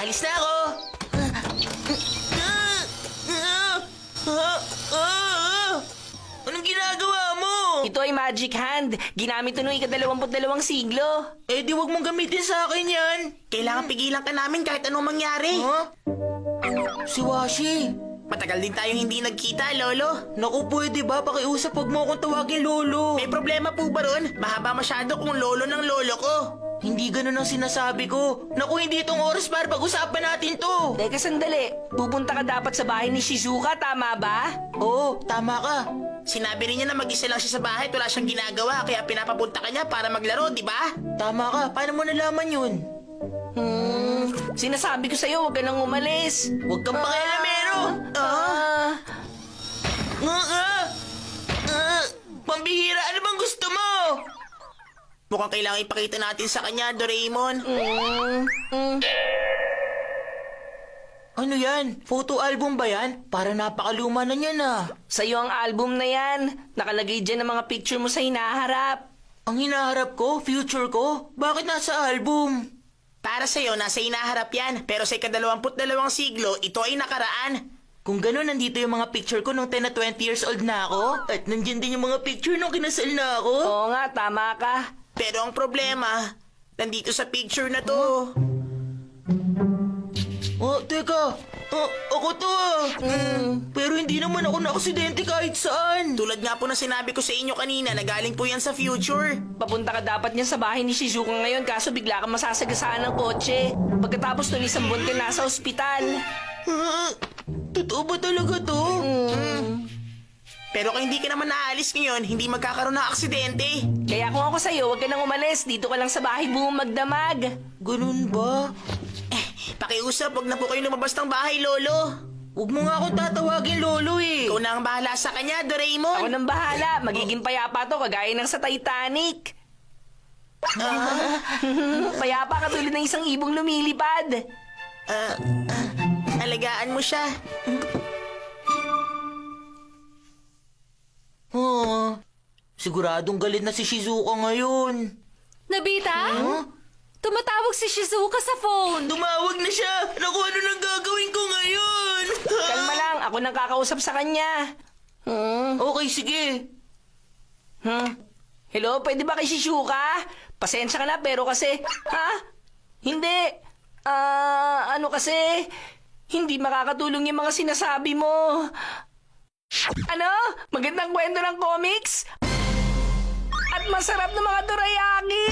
Alis na ako! Anong ginagawa mo? Ito ay magic hand. Ginamit ito noong ika-22 siglo. Eh di wag mong gamitin sa akin yan. Kailangan pigilan ka namin kahit anong mangyari. Si Washi. Matagal din tayong hindi nagkita, Lolo. Naku, pwede ba? Pakiusap, wag mo akong tawagin Lolo. May problema po ba ron? Mahaba masyado kung Lolo ng Lolo ko. Hindi ganun ang sinasabi ko. Naku, hindi itong oras para pag-usapan natin to. Teka sandali. Pupunta ka dapat sa bahay ni Shizuka, tama ba? Oo, tama ka. Sinabi rin niya na mag-isa lang siya sa bahay at wala siyang ginagawa, kaya pinapapunta ka niya para maglaro, di ba? Tama ka. Paano mo nalaman yun? Sinasabi ko sa'yo, huwag ka nang umalis. Huwag kang pakialamero. Pambihira, ano bang gusto mo? Mukhang kailangan ipakita natin sa kanya, Doraemon. Ano yan? Photo album ba yan? Para napakaluma na niyan ah. Sa'yo ang album na yan. Nakalagay dyan ang mga picture mo sa hinaharap. Ang hinaharap ko? Future ko? Bakit nasa album? Para sa'yo, nasa hinaharap yan. Pero sa ika-22 siglo, ito ay nakaraan. Kung gano'n, nandito yung mga picture ko nung 10 na 20 years old na ako. At nandyan din yung mga picture nung kinasal na ako. Oo nga, tama ka. Pero ang problema, nandito sa picture na to. Oh, teka. Ako to ah. Pero hindi naman ako na-aksidente kahit saan. Tulad nga po na sinabi ko sa inyo kanina na galing po yan sa future. Papunta ka dapat niya sa bahay ni Shizuka ngayon kaso bigla ka masasagasaan ng kotse. Pagkatapos nun isang buwan ka nasa ospital. Totoo ba talaga to? Pero kung hindi ka naman naaalis ngayon, hindi magkakaroon ng aksidente. Kaya kung ako sa'yo, huwag ka nang umalis. Dito ka lang sa bahay buong magdamag. Ganun ba? Pakiusap, wag na po kayo lumabas ng bahay, Lolo. Huwag mo nga akong tatawagin, Lolo eh. Ikaw na ang bahala sa kanya, Doraemon. Ako nang bahala. Magiging payapa to kagaya ng sa Titanic. Payapa katulad ng isang ibong lumilipad. Alagaan mo siya. Siguradong galit na si Shizuka ngayon. Nobita? Tumatawag si Shizuka sa phone. Tumawag na siya! Naku, ano nang gagawin ko ngayon? Kalma lang. Ako nang kakausap sa kanya. Okay, sige. Hello, pwede ba kay Shizuka? Pasensya ka na pero kasi... Ha? Hindi. Ano kasi... Hindi makakatulong yung mga sinasabi mo. Ano? Magandang kwento ng comics? At masarap na mga dorayaki!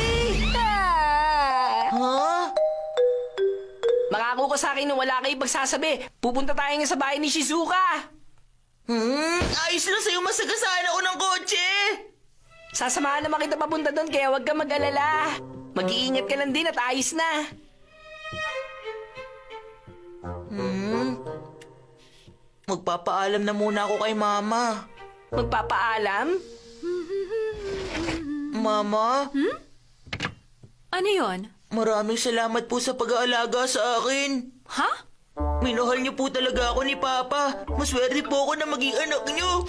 Mangako ka sa akin na wala kayo pagsasabi. Pupunta tayo nga sa bahay ni Shizuka. Ayos na sa'yo, masagasaan ako ng kotse! Sasamahan naman kita papunta doon kaya huwag kang mag-alala. Mag-iingat ka lang din at ayos na. Magpapaalam na muna ako kay Mama. Magpapaalam? Mama, Ano yon? maraming salamat po sa pag-aalaga sa akin. Ha? Minahal niyo po talaga ako ni Papa. Maswerte po ako na maging anak niyo.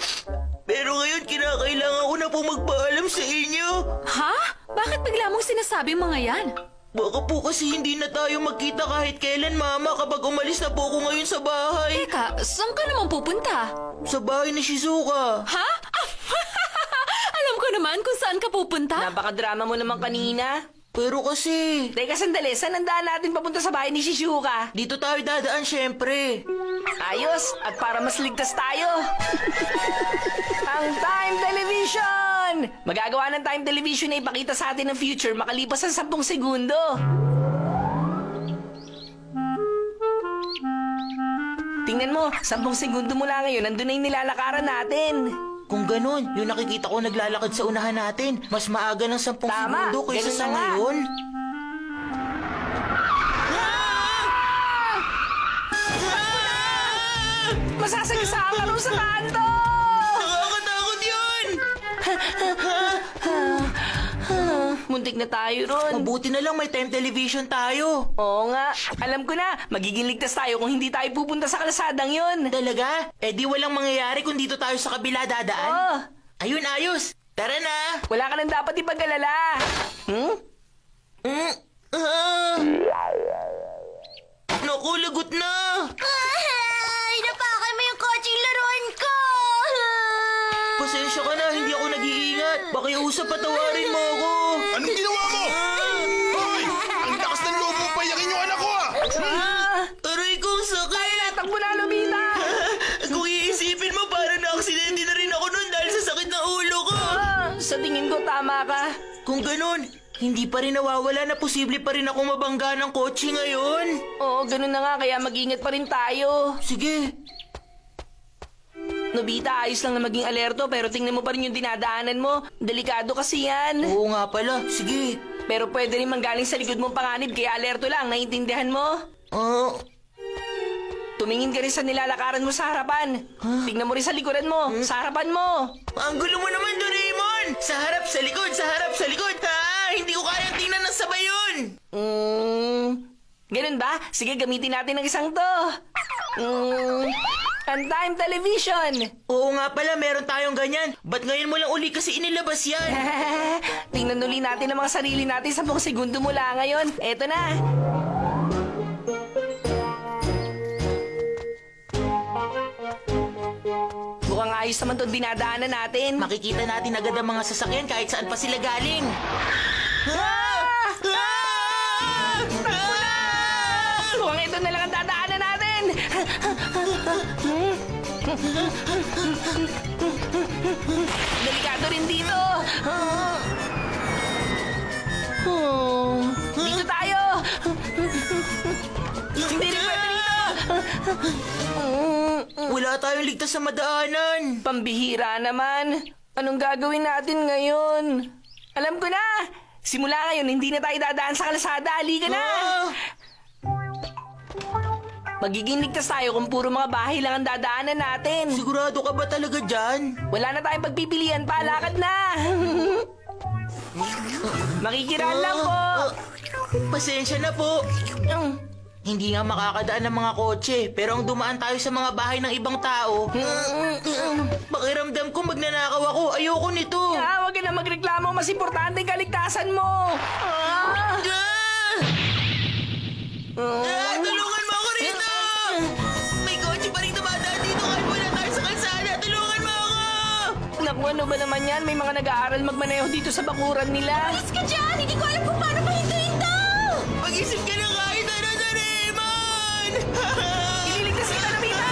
Pero ngayon, kinakailangan ko na po magpaalam sa inyo. Ha? Bakit bigla mong sinasabi mga yan? Baka po kasi hindi na tayo magkita kahit kailan, Mama, kapag umalis na po ako ngayon sa bahay. Teka, saan ka naman pupunta? Sa bahay ni Shizuka. Ha? Alam ko naman kung saan ka pupunta. Napakadrama mo naman kanina. Pero kasi, Teka sandali, saan ang daan natin papunta sa bahay ni Shizuka? dito tayo dadaan syempre. Ayos, at para mas ligtas tayo. Ang Time Television! Magagawa ng Time Television na ipakita sa atin ang future makalipas ang 10 segundo. Tingnan mo, 10 segundo mula ngayon, nandun na yung nilalakaran natin. Kung ganun, yung nakikita ko naglalakad sa unahan natin, mas maaga ng 10 Tama, segundo kaysa ganun sa na nga. ngayon. Masasagasaan ka rin sa kanto! Nakakatakot yun! Muntik na tayo ron. Mabuti na lang may time television tayo. Oo nga, alam ko na, magiging ligtas tayo kung hindi tayo pupunta sa kalsadang yun. Talaga? Eh di walang mangyayari kung dito tayo sa kabila dadaan? Oo, Ayun, ayos! Tara na! wala ka nang dapat ipag-alala. Naku, Pakiusap, patawarin mo ako. Anong ginawa mo? Hoy! Ang lakas ng loob mo payakin yung anak ko ah! Aray kong sakit. Takbo na, Nobita! Kung iisipin mo, parang na-aksidente na rin ako nun dahil sa sakit ng ulo ko. Sa tingin ko, tama ka. Kung ganun, hindi pa rin nawawala na posible pa rin ako mabangga ng kotse ngayon. Oo, ganun na nga, kaya mag-ingat pa rin tayo. Sige. Nobita, ayos lang na maging alerto, pero tingnan mo pa rin yung dinadaanan mo. Delikado kasi yan. Oo nga pala. Sige. Pero pwede rin manggaling sa likod mong panganib, kaya alerto lang, naiintindihan mo? Oh, Tumingin ka rin sa nilalakaran mo sa harapan. Tingnan mo rin sa likuran mo, sa harapan mo. ang gulo mo naman, Doraemon! Sa harap, sa likod, sa harap, sa likod. Ha? Hindi ko kayang tingnan ng sabay yun. Ganun ba? Sige, gamitin natin ang isang to. Time television. Oo nga pala, meron tayong ganyan. Ba't ngayon mo lang uli kasi inilabas yan? Tingnan uli natin ang mga sarili natin sa buong segundo mula ngayon. Eto na. Mukhang ayos naman itong dinadaanan natin. Makikita natin agad ang mga sasakyan kahit saan pa sila galing. Mukhang ito na lang ang dadaanan natin. Delikado rin dito. Dito tayo. Hindi rin pwede dito. Wala tayong ligtas sa madaanan. Pambihira naman. Anong gagawin natin ngayon? Alam ko na. Simula ngayon, hindi na tayo dadaan sa kalsada. Halika na. Magiging ligtas tayo kung puro mga bahay lang ang dadaanan natin. Sigurado ka ba talaga dyan? Wala na tayong pagpipilian pa. Lakad na. Makikiraan lang po. Pasensya na po. Hindi nga makakadaan ng mga kotse, pero ang dumaan tayo sa mga bahay ng ibang tao. Pakiramdam ko magnanakaw ako. Ayoko nito. Huwag ka na magreklamo. Mas importante ang kaligtasan mo. Tulungan mo ako rito! May kotse pa rin dumadaan dito kahit wala tayo sa kalsada. Tulungan mo ako! Naku, ano ba naman yan? May mga nag-aaral magmaneho dito sa bakuran nila. Alis ka dyan! Hindi ko alam kung paano pahintuin to! Mag-isip ka na kahit ano, Doraemon! Ililigtas kita, Nobita!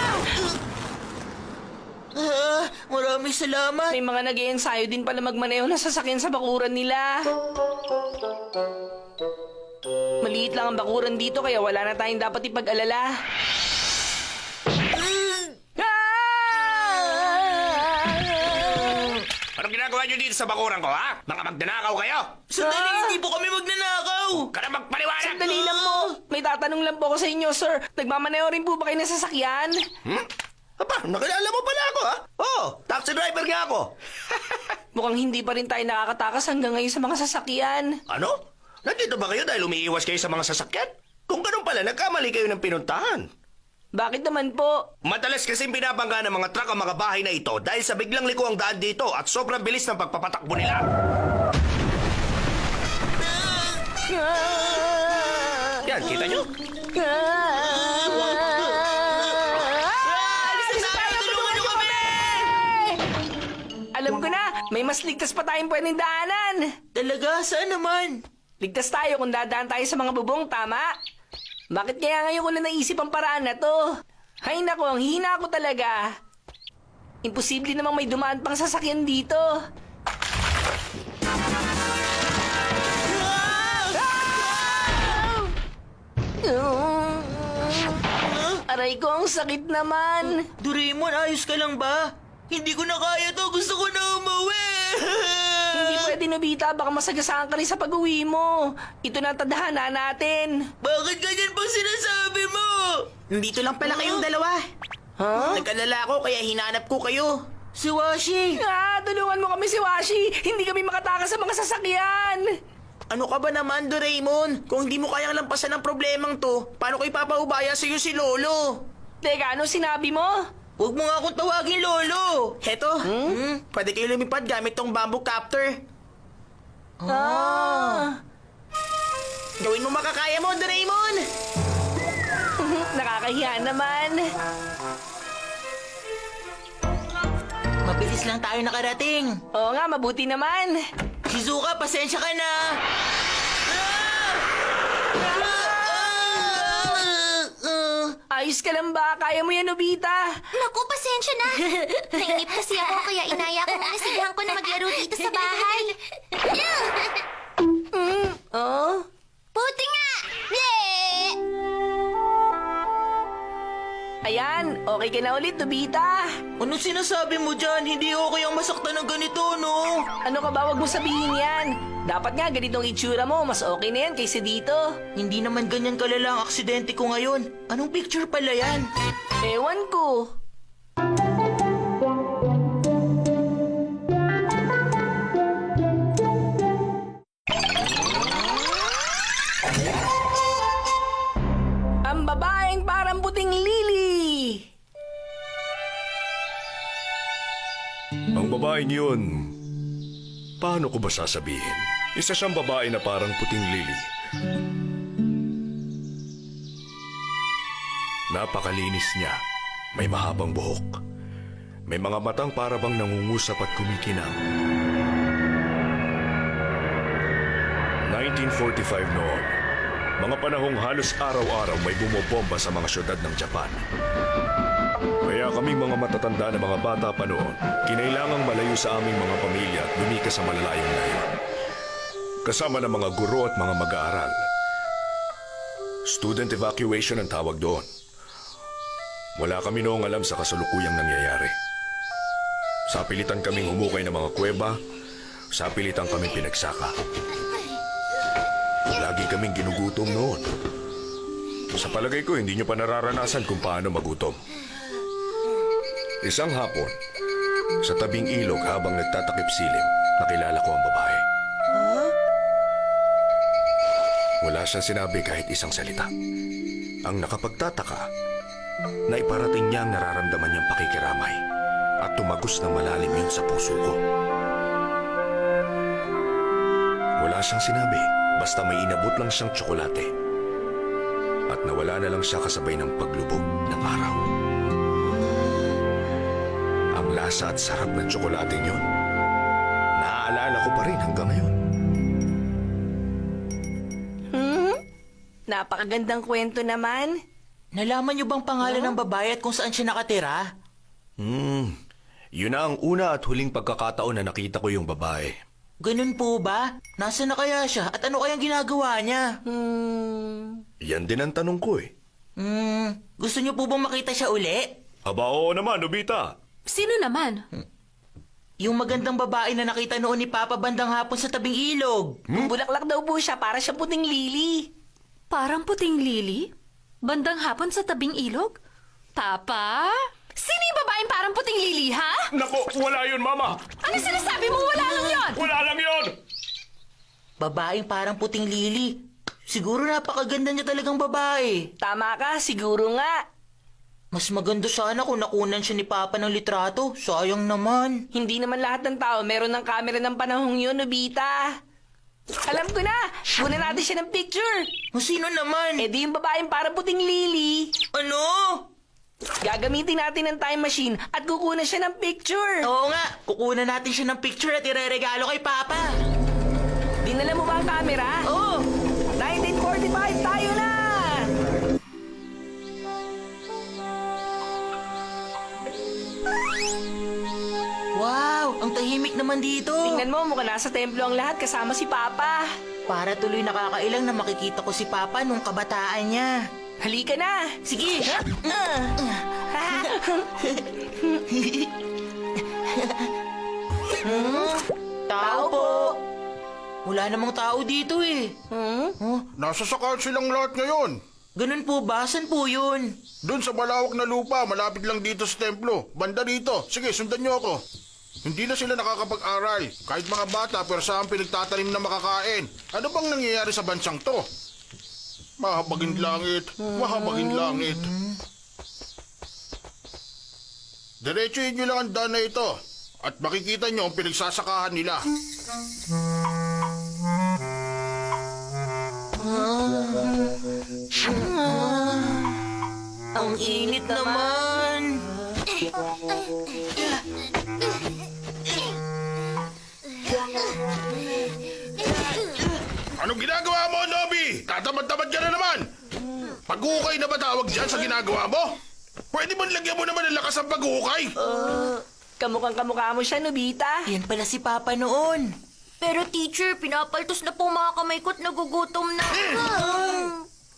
Maraming salamat. May mga nag-iensayo din pala magmaneho na sasakyan sa bakuran nila. Maliit lang ang bakuran dito kaya wala na tayong dapat ipag-alala. Anong ginagawa niyo dito sa bakuran ko, ha? Mga magdanakaw kayo? Sandali, hindi po kami magnanakaw. Ka na magpaliwanag! Sandali lang po. May tatanong lang po ako sa inyo, sir. Nagmamaneho rin po ba kayo ng sasakyan? Aba, nakilala mo pala ako, ha? Oo, taxi driver nga ako. Mukhang hindi pa rin tayo nakakatakas hanggang ngayon sa mga sasakyan. Ano? Nandito ba kayo dahil umiiwas kayo sa mga sasakyan? Kung ganun pala, nagkamali kayo ng pinuntahan. Bakit naman po? Madalas kasing binabangga ng mga truck ang mga bahay na ito dahil sa biglang liko ang daan dito at sobrang bilis ng pagpapatakbo nila. Yan, kita nyo? Alam ko na, may mas ligtas pa tayong pwedeng daanan. Talaga? Saan naman? Ligtas tayo kung dadaan tayo sa mga bubong, tama? Bakit kaya ngayon ko na naisip ang paraan na to? Hay nako, ang hina ko talaga. Imposible namang may dumaan pang sasakyan dito. Aray ko, ang sakit naman. Doraemon, ayos ka lang ba? Hindi ko na kaya to. Gusto ko na umuwi. Hindi pwede, Nobita. Baka masagasaan ka rin sa pag-uwi mo. Ito na ang tadhana natin. Bakit ganyan pang sinasabi mo? Nandito lang pala kayong dalawa. Nag-alala ako kaya hinanap ko kayo. Si Washi. Tulungan mo kami si Washi. Hindi kami makatakas sa mga sasakyan. Ano ka ba naman, Doraemon? Kung hindi mo kayang lampasan ang problemang to, paano ko ipapaubaya sa'yo si Lolo? Teka, ano sinabi mo? Huwag mo nga akong tawagin Lolo. Heto, pwede kayo lumipad gamit tong bamboo copter. Gawin mo makakaya mo, Doraemon. Nakakahiya naman. Mabilis lang tayo nakarating. Oo nga, mabuti naman. Shizuka, pasensya ka na. Ayos ka lang ba? Kaya mo yan, Nobita? Naku, pasensya na. Nainip kasi ako kaya inaya ko mga sigahan ko na maglaro dito sa bahay. Oh? Buti nga! Bleh! Ayan, okay ka na ulit, Nobita. Ano sinasabi mo dyan? Hindi okay ang masaktan ng ganito, no? Ano ka ba? Wag mo sabihin yan. Dapat nga ganitong itsura mo. Mas okay na yan kaysa dito. Hindi naman ganyan kalala ang aksidente ko ngayon. Anong picture pala yan? Ewan ko. Ang babaeng parang puting lili. Ang babaeng yun, paano ko ba sasabihin? Isa siyang babae na parang puting lili. Napakalinis niya. May mahabang buhok. May mga matang para bang nangungusap at kumikinang. 1945 noon. Mga panahong halos araw-araw may bumobomba sa mga syudad ng Japan. Kaya kaming mga matatanda na mga bata pa noon, kinailangang malayo sa aming mga pamilya at lumikas sa malalayong layo. Kasama ng mga guro at mga mag-aaral. Student evacuation ang tawag doon. Wala kami noong alam sa kasalukuyang nangyayari. Sapilitan kaming humukay ng mga kuweba, sapilitan kaming pinagsaka. Lagi kaming ginugutom noon. Sa palagay ko, hindi nyo pa nararanasan kung paano magutom. Isang hapon, sa tabing ilog habang nagtatakip silim, nakilala ko ang babae. Wala siyang sinabi kahit isang salita. Ang nakapagtataka, na iparating niya ang nararamdaman niyang pakikiramay at tumagos ng malalim yun sa puso ko. Wala siyang sinabi, basta may inabot lang siyang tsokolate. At nawala na lang siya kasabay ng paglubog ng araw. Ang lasa at sarap ng tsokolate yun, naaalala ko pa rin hanggang ngayon. Napakagandang kwento naman. Nalaman niyo bang pangalan ng babae at kung saan siya nakatira? Yun na ang una at huling pagkakataon na nakita ko yung babae. Ganun po ba? Nasaan na kaya siya at ano kayang ginagawa niya? Yan din ang tanong ko eh. Gusto niyo po bang makita siya uli? Aba, oo naman, Nobita. Sino naman? Yung magandang babae na nakita noon ni Papa bandang hapon sa tabing ilog. Bulaklak daw po siya para siya puting lili. Parang puting lili? Bandang hapon sa tabing ilog? Papa? Sino yung babaeng parang puting lili, ha? Nako, wala yun, Mama. Ano sinasabi mo? Wala lang yon. Wala lang yun. Babaeng parang puting lili. Siguro napakaganda niya talagang babae. Tama ka, siguro nga. Mas maganda sana kung nakunan siya ni Papa ng litrato. Sayang naman. Hindi naman lahat ng tao meron ng camera ng panahong yun, Nobita. Alam ko na! Kunan natin siya ng picture! Sino naman? Eh di yung babaeng parang puting lili. Ano? Gagamitin natin ng time machine at kukunan siya ng picture. Oo nga, kukunan natin siya ng picture at ireregalo kay Papa. Dinala mo ba ang camera? Oo! 1945, tayo na! Wow, ang tahimik naman dito. Tingnan mo, mukhang nasa templo ang lahat kasama si Papa. Para tuloy nakakailang na makikita ko si Papa nung kabataan niya. Halika na! Sige! Tao po! Wala namang tao dito eh. Nasa sakal silang lahat ngayon. Ganun po ba? Saan po yun? Doon sa malawak na lupa, malapit lang dito sa templo. Banda dito. Sige, sundan niyo ako. Hindi na sila nakakapag-aral. Kahit mga bata, pero saan pinagtatanim na makakain. Ano bang nangyayari sa bansang to? Mahabagin langit, mahabagin langit. Diretsuhin niyo lang ang daan na ito. At makikita niyo ang pinagsasakahan nila. Ang init naman. Anong ginagawa mo, Nobby? Tatamad-tamad ka na naman! Paghuhukay na ba tawag dyan sa ginagawa mo? Pwede ba lagyan mo naman ng lakas ang paghuhukay? Kamukhang kamukha mo siya, Nobita. Yan pala si Papa noon. Pero teacher, pinapaltos na po mga kamay ko't nagugutom na.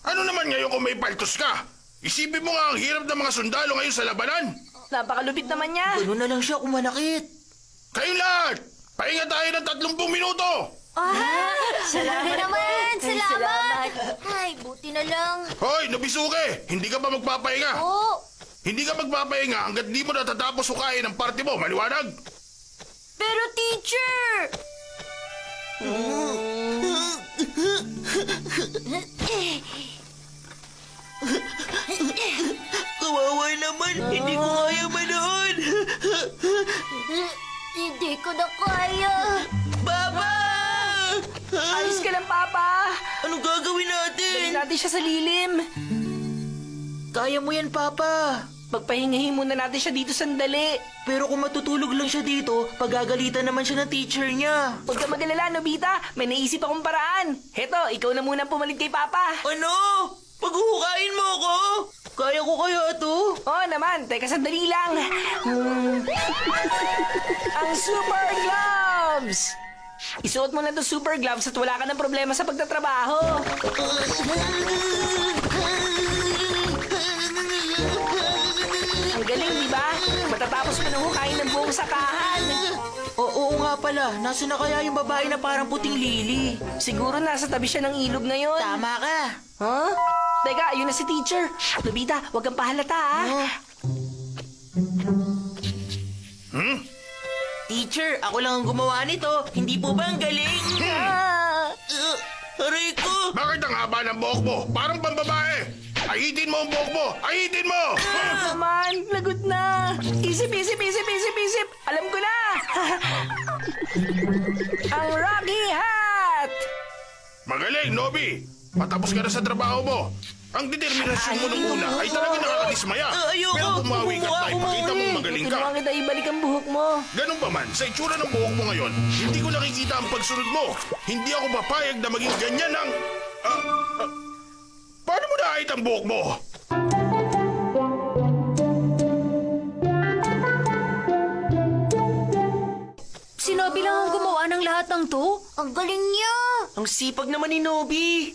Ano naman ngayon kung may paltos ka? Isipin mo nga ang hirap ng mga sundalo ngayon sa labanan. Napakalupit naman niya. Ganun na lang siya kung manakit. Kayong lahat, pahinga tayo ng 30 minuto. Salamat naman! Salamat! Ay, buti na lang. Hoy, Nobisuke, hindi ka ba magpapahinga? Oo. Hindi ka magpapahinga hanggat di mo natatapos hukayin ang party mo, maliwanag? Pero teacher! Kawawa naman, hindi ko kaya manood. Hindi ko na kaya. Papa! Ayos ka lang, Papa. Anong gagawin Dali natin? natin siya sa lilim. Kaya mo yan, Papa. Pagpahingahin muna natin siya dito sandali. Pero kung matutulog lang siya dito, pagagalitan naman siya ng teacher niya. Huwag ka magalala, Nobita. May naisip akong paraan. Heto, ikaw na muna pumalit kay Papa. Ano? Paghuhukayin mo ako? Kaya ko kaya to? Oo naman, teka sandali lang. Ang Super Gloves! Isuot mo na itong Super Gloves at wala ka ng problema sa pagtatrabaho. Ang galing, di ba? Matatapos mo nang hukayin ng buong sakahan. Oo nga pala, nasa na kaya yung babae na parang puting lili? Siguro nasa tabi siya ng ilog ngayon. Tama ka. Huh? Teka, yun na si teacher. Nobita, huwag kang pahalata, ha? Teacher, ako lang ang gumawa nito. Hindi po ba ang galing? Aray ko! Bakit ang haba ng buhok mo? Parang pambabae! Ahitin mo ang buhok mo! Ahitin mo! Naman, lagot na. Isip, isip, isip, isip, isip. Alam ko na. Ang Rocky Hat! Magaling, Nobby! Patapos ka na sa trabaho mo. Ang determinasyon mo nung una ay talaga nakakadismaya. Ayoko. Pero bumawi ka tayo, pakita mong magaling ka. Tulungan kita ibalik ang buhok mo. Ganun pa man, sa itsura ng buhok mo ngayon, hindi ko nakikita ang pagsunod mo. Hindi ako papayag na maging ganyan ang... paano mo naahit ang buhok mo? Sinabi lang ang gumawa ng lahat ng to. Ang galing niya. Ang sipag naman ni Nobby.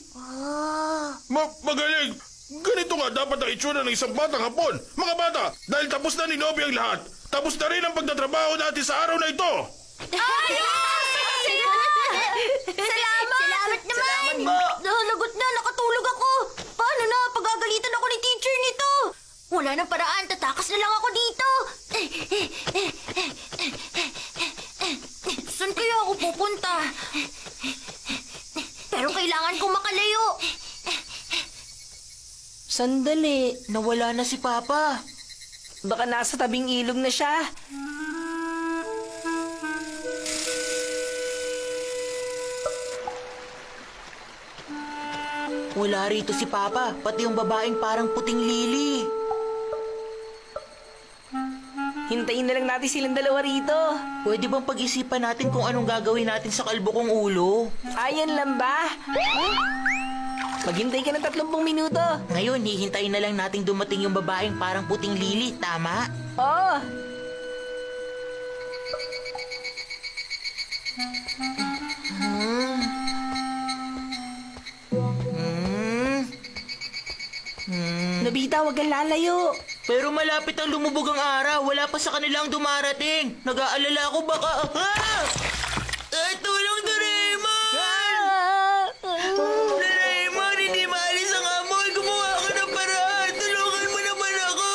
Magaling! Ganito nga dapat ang itsura ng isang batang hapon. Mga bata, dahil tapos na ni Nobby ang lahat, tapos na rin ang pagtatrabaho natin sa araw na ito. Salamat! Salamat naman! Nahalagot na, nakatulog ako. Paano na? Pagagalitan ako ni teacher nito. Wala nang paraan, tatakas na lang ako dito. Saan kaya ako pupunta? Pero kailangan kong makalayo. Sandali. Nawala na si Papa. Baka nasa tabing ilog na siya. Wala rito si Papa, pati yung babaeng parang puting lili. Hintayin na lang natin silang dalawa rito. Pwede bang pag-isipan natin kung anong gagawin natin sa kalbo kong ulo? Ayan lang ba? Maghintay ka ng 30 minuto. Ngayon, hihintayin na lang nating dumating yung babaeng parang puting lili, tama? Oo. Nobita, huwag kang lalayo. Pero malapit ang lumubog ang araw, wala pa sa kanila ang dumarating. Nag-aalala ako baka... Tulong, Doraemon! Doraemon, hindi maalis ang amoy. Gumawa ka ng paraan. Tulungan mo naman ako.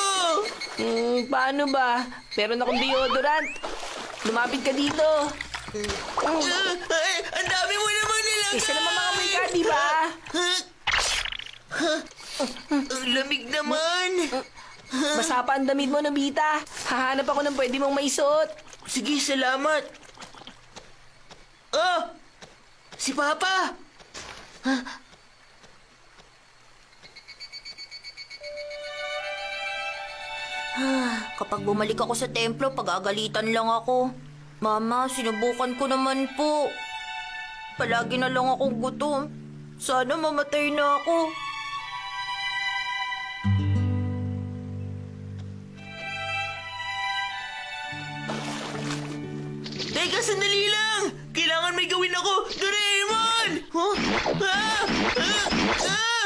Paano ba? Meron akong deodorant. Lumapit ka dito. Ang dami mo naman nilagay. Isa naman mga may ka, di ba? Ang lamig naman. Basa pa ang damit mo, Nobita. Hahanap ako ng pwede mong maisuot. Sige, salamat. Oh! Si Papa! Kapag bumalik ako sa templo, pagagalitan lang ako. Mama, sinubukan ko naman po. Palagi na lang akong gutom. Sana mamatay na ako. Teka, sandali lang! Kailangan may gawin ako! Doraemon! Huh? Ah!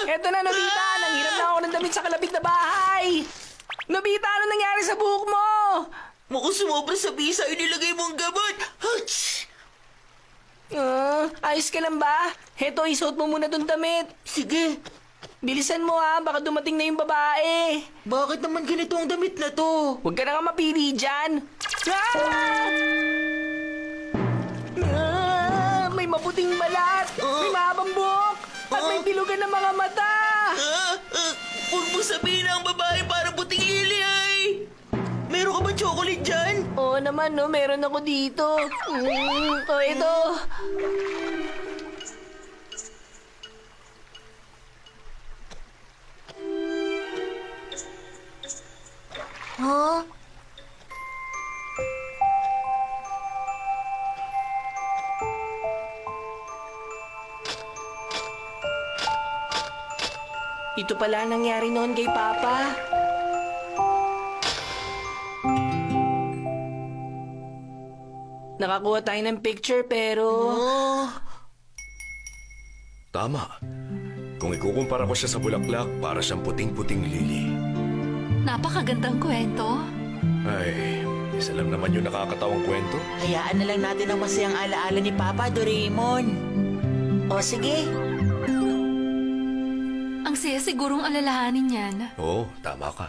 Eto na, Nobita! Nanghiram na ako ng damit sa kalapit na bahay! Nobita, ano nangyari sa buhok mo? Mukhang sumobra sa bisa inilagay mong gamot! Ouch! Ayos ka lang ba? Heto, isuot mo muna tong damit. Sige, Bilisan mo ha, baka dumating na yung babae. bakit naman ganito ang damit na to? Huwag ka na nga mapili dyan. May maputing balat, may mahabang buhok, at may bilugan ng mga mata. Huwag mo sabihin na ang babae para puting lili ay! Meron ka ba chocolate dyan? Oo naman, no, meron ako dito. Ito. Huh? Ito pala ang nangyari noon kay Papa. Nakakuha tayo ng picture pero... Tama. Kung ikukumpara ko siya sa bulaklak, para siyang puting-puting lili. Napakagandang kwento. Ay, isa lang naman yung nakakatawang kwento. Hayaan na lang natin ang masayang alaala ni Papa, Doraemon. O sige, Ang saya sigurong alalahanin yan. Oo, tama ka.